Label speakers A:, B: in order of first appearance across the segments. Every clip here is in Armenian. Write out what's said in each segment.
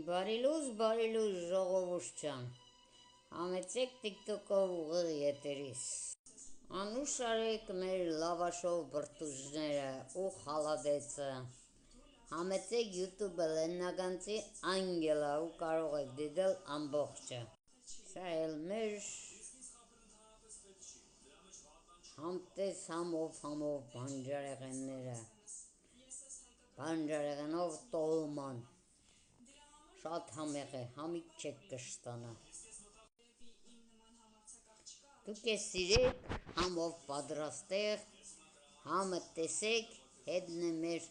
A: Բարի լույս ժողովուրդ ջան, համեցեք տիկտոկով ուղիղ եթերիս, անուշ արեք մեր լավաշով բրդուժները ու խալադեցը, համեցեք յութուբը լեննագանցի անգելա ու կարող եք դիտել ամբողջը, սա էլ մեր համտես համով բանջարեղենով տոլման, շատ համեղ է, համիկ չեք կշտանա, դուք է սիրեք համով պատրաստեղ, համը տեսեք, հետն է մեր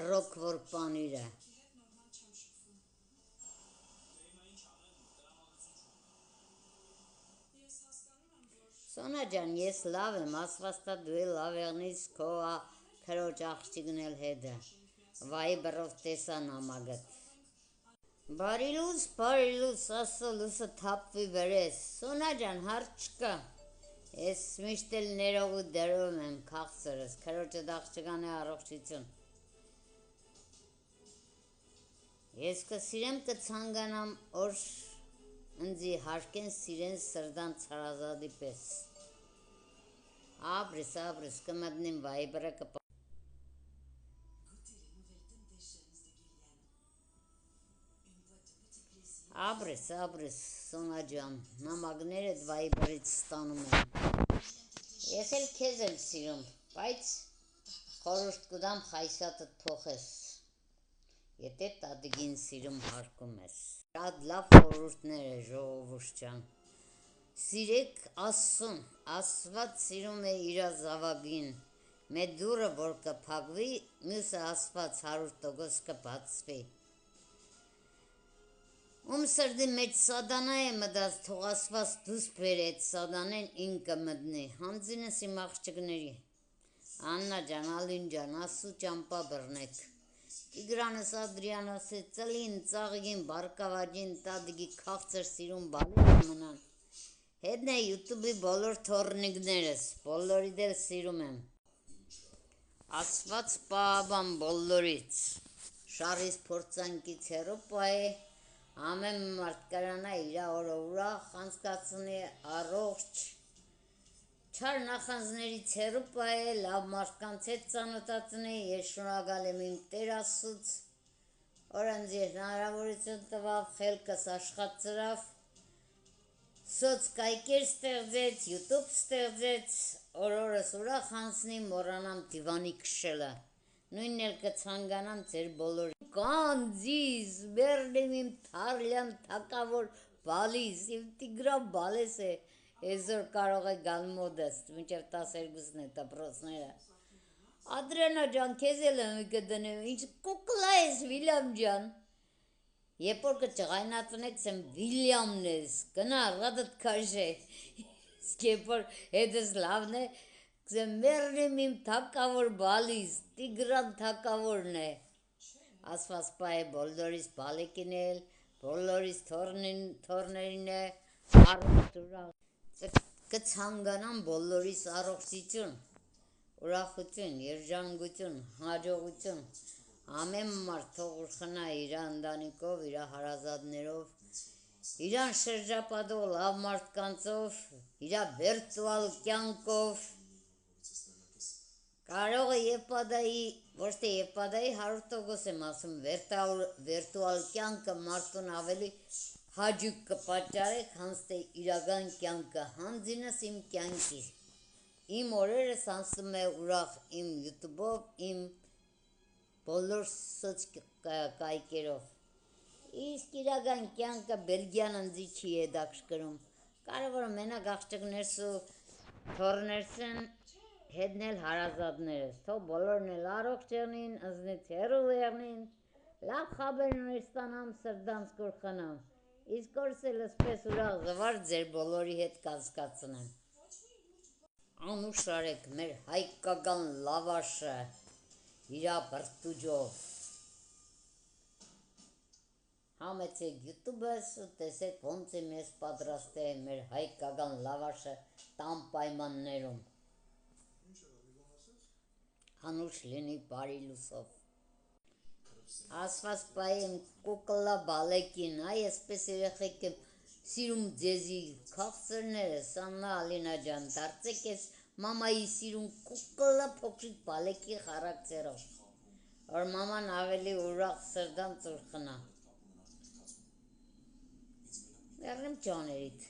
A: ռոքվոր պանիրը, Սոնա ջան, ես լավ եմ, ասվածտա դու է լավ եղնից քո քրոջ աղջիկն էլ հետը, վայբրով տեսա նամագդ, բարի լույս, ասո լույսը թապվի վերես, Սոնա ջան, հարց չկա, ես միշտ էլ ներողի դրում եմ քաղցրս, քրոջդ աղջկան է առողջություն, ես կսիրեմ կցանկանամ, որ ընձի հարկեն սիրեն սրդան ցարազադի պես, Ապրես, կմտնիմ վայբրը Ապրես, Սոնա ջան, նամակներդ վայբրից ստանում եմ, ես էլ քեզ եմ սիրում, բայց խորհուրդ կտամ խայսատդ փոխես, եթե տատիկին սիրում հարկում ես, շատ լավ խորհուրդներ է ժողովուրդ ջան, սիրեք Աստծուն, Աստված սիրում է իր զավակին, մեր դուռը որ կփակվի, մյուսը Աստված 100% կբացվի, ում սրդի մեջ սատանա է մտած, թող Աստված դուրս բեր այդ սատանեն ինքը մտնի, հանձինս իմ աղջիկների, Աննա ջան, Ալին ջան, Աստծու ճամպա բռնեք, Տիգրանս Ադրիանոսը ծլին, ծաղիկին, բարկավաճին, տատիկի քաղցր սիրուն բալի մնան, հետն է յութուբի բոլոր թորնիկներս, բոլորիդ էլ սիրում եմ, Աստված պահապան բոլորից, շարից փորձանքից հեռու պահե, ամեն մարդ կրանա իրա օրը ուրախ անցկացնի, առողջ, չար նախանձներից հեռու պահե, լավ մարդկանց հետ ծանոթացնի, ես շնորհակալ եմ իմ Տեր Աստծուց, որ ինձ հնարավորություն տվավ, խելքս աշխատեցրավ, սոցկայքեր ստեղծեց, յութուբ ստեղծեց, օրս ուրախ անցնի, մոռանամ դիվանի քշելը, նույնն էլ կցանկանամ ձեր բոլորի, կանձիս, մեռնեմ իմ թարլյան թակավոր բալիս, իմ Տիգրան բալես է, այսօր կարող է գալ մոդս, մինչև 12-ն է դպրոցները, Ադրիանա ջան, քեզ էլ եմ կդնեմ, ինչ կուկլա ես Վիլյամ ջան, Երբ որ կճղայնացնեք, սեմ Վիլյամն ես, գնա, ռադդ քաշե, իսկ երբ որ հետս լավն է, կսեմ մեռնեմ իմ թակավոր բալիս, Տիգրան թակավորն է, Աստված պահե բոլորիս բալիկին էլ, բոլորիս թորներին է, կցանկանամ բոլորիս առողջություն, ուրախություն, երջանկություն, հաջողություն, ամեն մարդ թող ուրխնա իր ընտանիքով, իր հարազատներով, իրան շրջապատող լավ մարդկանցով, իր վիրտուալ կյանքով, կարող է Եվպադայի, ոչ թե Եվպադայի 100% եմ ասում, վիրտուալ կյանքը մարդուն ավելի հաճույք կպատճառի, քան թե իրական կյանքը, հանձինս իմ կյանքի, իմ օրերս անցնում է ուրախ իմ յութուբով, իմ բոլոր սոցկայքերով, իսկ իրական կյանքը Բելգիան ընձի չի հետաքրքրում, կարևորը մենակ աղջիկներս ու թոռներս են, հետն էլ հարազատներս, թող բոլորն էլ առողջ եղնին, ընձնից հեռու եղնին, լավ խաբերներ ստանամ, սրտանց կուրխանամ, իսկ օրս էլ ըսպես ուրախ զվարթ ձեր բոլորի հետ կանցկացնեմ, անուշ արեք մեր հայկական լավաշը, իրա բրդուջով, համեցեք յութուբս ու տեսեք ոնց եմ ես պատրաստել մեր հայկական լավաշը տան պայմաններում, անուշ լինի բարի լույսով, ասված պայեմ կոկլա բալեկին, այ այսպես երեխեք եմ սիրում ձեզի քաղցրները, Սաննա Ալինա ջան, դարձեք ես մամայի սիրում կոկլա փոքրիկ բալեկի խարակցերով, որ մաման ավելի ուրախ սրդան ծուրխնա։ Մեռնեմ ջաներիդ,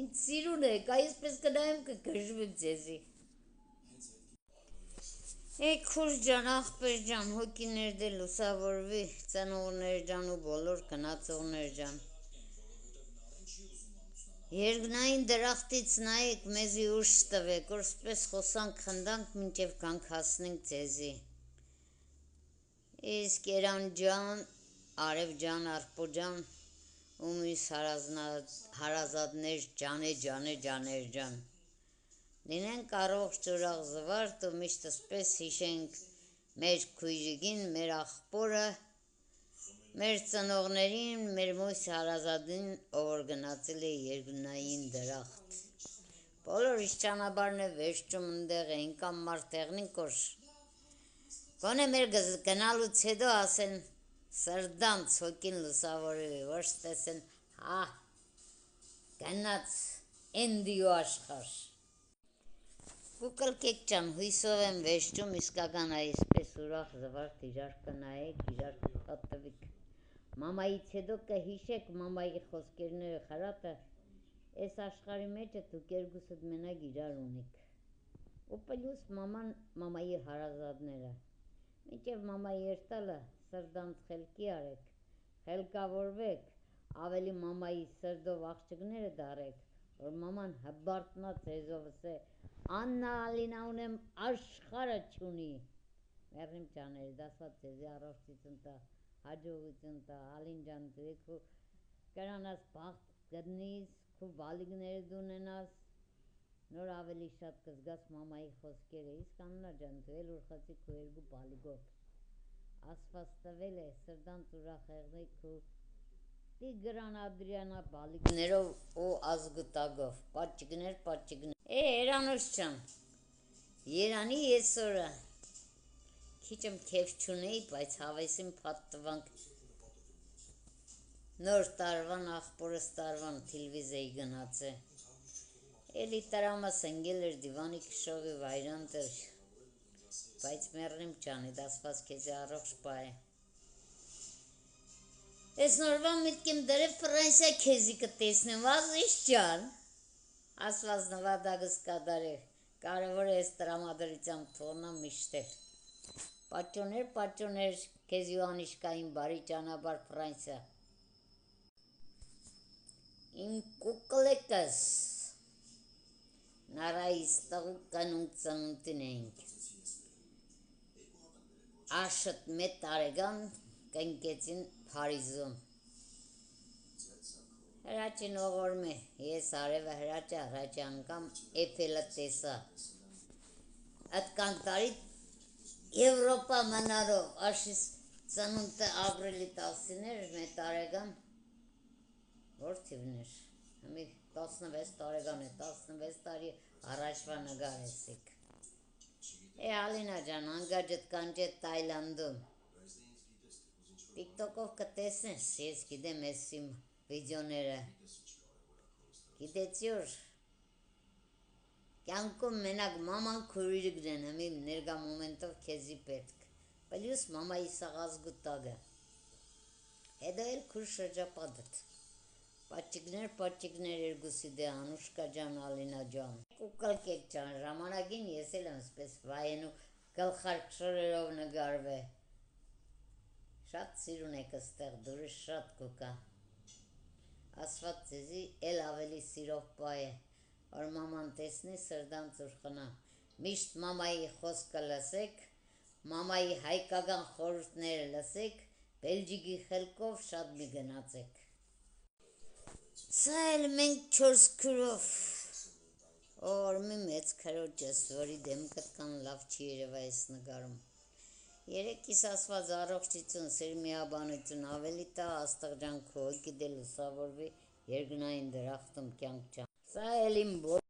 A: ինձ սիրուն եք, այսպես կնայեմ կգժվեմ ձեզի։ Էй քուր ջան, աղբեր ջան, հոգիներ դե լուսավորվի, ծնողներ ջան ու բոլոր գնացողներ ջան։ Երկնային դրախտից նայեք, մեզի ուժ տվեք, որ սպես խոսանք խնդանք, մինչև կանք հասնենք ձեզի։ Իսկ Երան ջան, Արև ջան, Արպո ջան, ու մյուս հարազատներ ջաներ ջան։ Լինենք առողջ ուրախ զվարթ ու միշտ սպես հիշենք մեր քույրիկին, մեր աղբորը, մեր ծնողներին, մեր մույս հարազատին, ով որ գնացել է երկնային դրախտ։ Բոլոր իշճանաբարն է վերջում ընդեղ էին կամ մարդեղնին կոր։ Գոնե մեր գնալուց հետո ասեն սրդանց հոգին լուսավորի, ոչ տեսեն հա գնաց էնդիո աշխարհ։ Կուկլկեք ջան, հույսով եմ վերջում իսկական այսպես ուրախ զվարթ իրար կնայեք, իրար կպատվեք։ Մամայից հետո կհիշեք մամայի խոսքերները խրատը, այս աշխարհի մեջը դուք երկուսդ մենակ իրար ունեք։ Ու պլյուս մաման, մամայի հարազատները։ Մինչև մամայի երթալը սրդանց խելքի արեք, խելքավորվեք, ավելի մամայի սրդով աղջիկները դարեք, որ մաման հբարտնա ձեզովս է, Աննա Ալինա ունեմ աշխարհը չունի։ Մեռնիմ ջաների, դասված ձեզի առողջություն տա, հաջողություն տա, Ալին ջան, դու կրանաս բախտ գտնիս, քու բալիկները դունենաս, նոր ավելի շատ կզգաս մամայի խոսքերը, իսկ Աննա ջան, դու էլ ուրխացի քու երկու բալիկով, ասված տվել է սրդանց ուրախ եղնեք քու Տիգրան Ադրիանա բալիկներով ու ազգուտագով, պատճիկներ, Երանուս ջան, Երանի եսօրը, քիչ եմ քեվ չունեի, բայց հավեսին պատտվանք, նոր տարվան, աղբորս տարվան թիլվիզեի գնացե, էլի տրամաս ընգել էր դիվանի կշողի վայրանտեր, բայց մեռնիմ ջանի, դասված քեզի առողջ պայ է։ Ես նորվան միտքեմ դրև Ֆրանսիա քեզի կտեսնեմ, ազիշ ջան, ասված նվադագս կադարե, կարևոր է ես տրամադրությամբ թողնամ միշտել։ Պատճոներ, քեզ Յուանիշկային բարի ճանապարհ Ֆրանսիա։ Իմ կուկլեկս, նարայիս տղուկ կանունք ծնունդին էինք։ Աշըտ մետ տարեկան կնկեցին Փարիզում։ Հրաչին ողորմ է, ես արևը հրաչի անգամ Էփելը տեսա։ Ատկանք տարի Եվրոպա մնարով, աշիս ծնունդը ապրիլի 10-ներ, մետ տարեկան, որ թիվներ, հմի 16 տարեկան է, 16 տարի առաջվա նգարեսիք։ Ալինա ջան, անգաջդ կանջետ Թայլանդում։ Տիկտոկով կտեսնես, ես գիտեմ ես իմ վիդեոները, գիտեցի որ կյանքում մենակ մաման քույրիկն են, հմի ներկա մոմենտով քեզի պետք, պլյուս մամայի սաղազգու տագը, հետո էլ քուր շրջապատդ, պատճիկներ երկուսի դե Անուշկա ջան, Ալինա ջան, կուկլկեք ջան, ժամանակին ես էլ եմ սպես վայենու գլխարկշորերով նգարվե, շատ սիրուն եք ստեղ, դուրը շատ կուկա, ասված ձեզի էլ ավելի սիրով պայ է, որ մաման տեսնի սրդան ծուրխնա, միշտ մամայի խոսքը լսեք, մամայի հայկական խորհուրդները լսեք, Բելջիկի խելքով շատ մի գնացեք։ Սա էլ մենք 4 քրով, օրմի մեծ քրոջս, որի դեմքդ կան լավ չի երևա ես նգարում։ Երեկիս ասված առողջություն, սիրմիաբանություն, ավելի տա աստղ ջան քո հոգի դե լուսավորվի երկնային դրախտում կյանք ջան։ Սա էլ իմ